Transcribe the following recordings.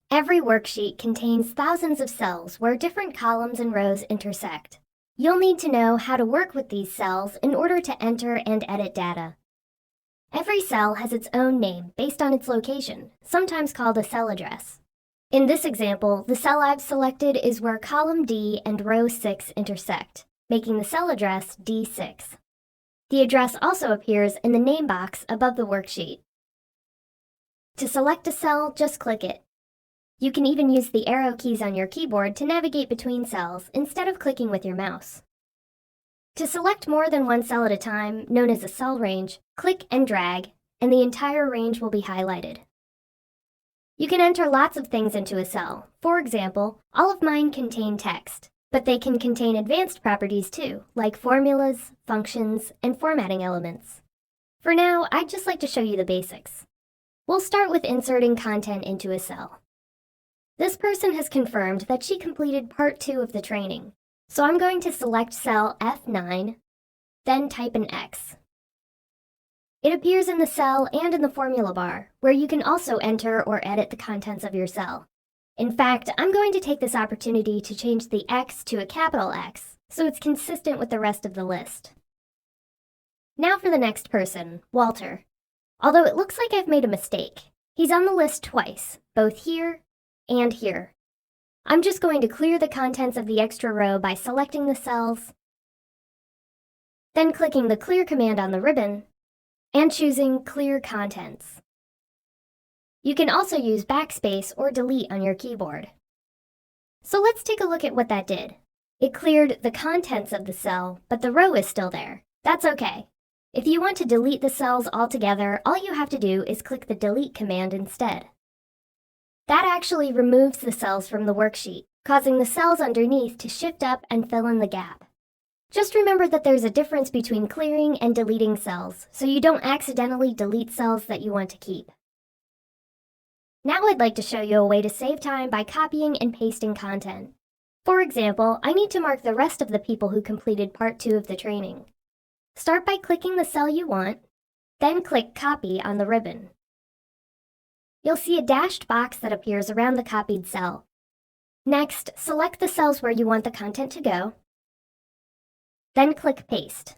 Every worksheet contains thousands of cells where different columns and rows intersect. You'll need to know how to work with these cells in order to enter and edit data. Every cell has its own name based on its location, sometimes called a cell address. In this example, the cell I've selected is where column D and row 6 intersect, making the cell address D6. The address also appears in the name box above the worksheet. To select a cell, just click it. You can even use the arrow keys on your keyboard to navigate between cells instead of clicking with your mouse. To select more than one cell at a time, known as a cell range, click and drag, and the entire range will be highlighted. You can enter lots of things into a cell. For example, all of mine contain text, but they can contain advanced properties too, like formulas, functions, and formatting elements. For now, I'd just like to show you the basics. We'll start with inserting content into a cell. This person has confirmed that she completed part 2 of the training, so I'm going to select cell F9, then type an X. It appears in the cell and in the formula bar, where you can also enter or edit the contents of your cell. In fact, I'm going to take this opportunity to change the X to a capital X, so it's consistent with the rest of the list. Now for the next person, Walter. Although it looks like I've made a mistake, he's on the list twice, both here and here. I'm just going to clear the contents of the extra row by selecting the cells, then clicking the Clear command on the ribbon, and choosing Clear Contents. You can also use backspace or delete on your keyboard. So let's take a look at what that did. It cleared the contents of the cell, but the row is still there. That's okay. If you want to delete the cells altogether, all you have to do is click the Delete command instead. That actually removes the cells from the worksheet, causing the cells underneath to shift up and fill in the gap. Just remember that there's a difference between clearing and deleting cells, so you don't accidentally delete cells that you want to keep. Now I'd like to show you a way to save time by copying and pasting content. For example, I need to mark the rest of the people who completed part 2 of the training. Start by clicking the cell you want, then click Copy on the ribbon. You'll see a dashed box that appears around the copied cell. Next, select the cells where you want the content to go, then click Paste.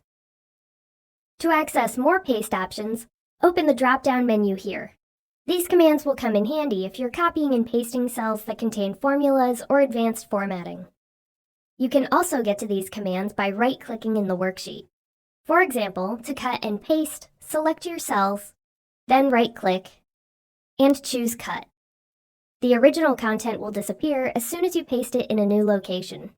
To access more paste options, open the drop-down menu here. These commands will come in handy if you're copying and pasting cells that contain formulas or advanced formatting. You can also get to these commands by right-clicking in the worksheet. For example, to cut and paste, select your cells, then right-click, and choose Cut. The original content will disappear as soon as you paste it in a new location.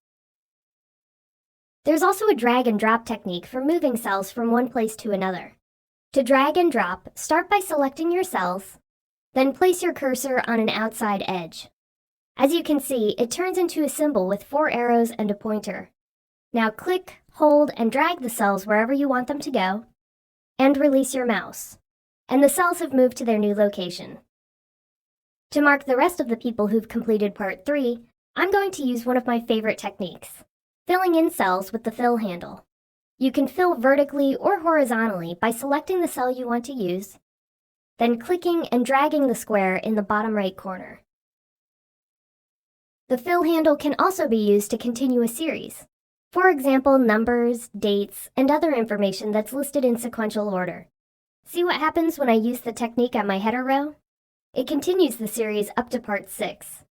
There's also a drag and drop technique for moving cells from one place to another. To drag and drop, start by selecting your cells, then place your cursor on an outside edge. As you can see, it turns into a symbol with 4 arrows and a pointer. Now click, hold, and drag the cells wherever you want them to go, and release your mouse, and the cells have moved to their new location. To mark the rest of the people who've completed part 3, I'm going to use one of my favorite techniques, filling in cells with the fill handle. You can fill vertically or horizontally by selecting the cell you want to use, then clicking and dragging the square in the bottom right corner. The fill handle can also be used to continue a series. For example, numbers, dates, and other information that's listed in sequential order. See what happens when I use the technique on my header row? It continues the series up to part 6.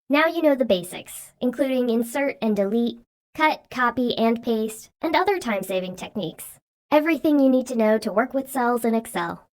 Now you know the basics, including insert and delete, cut, copy, and paste, and other time-saving techniques. Everything you need to know to work with cells in Excel.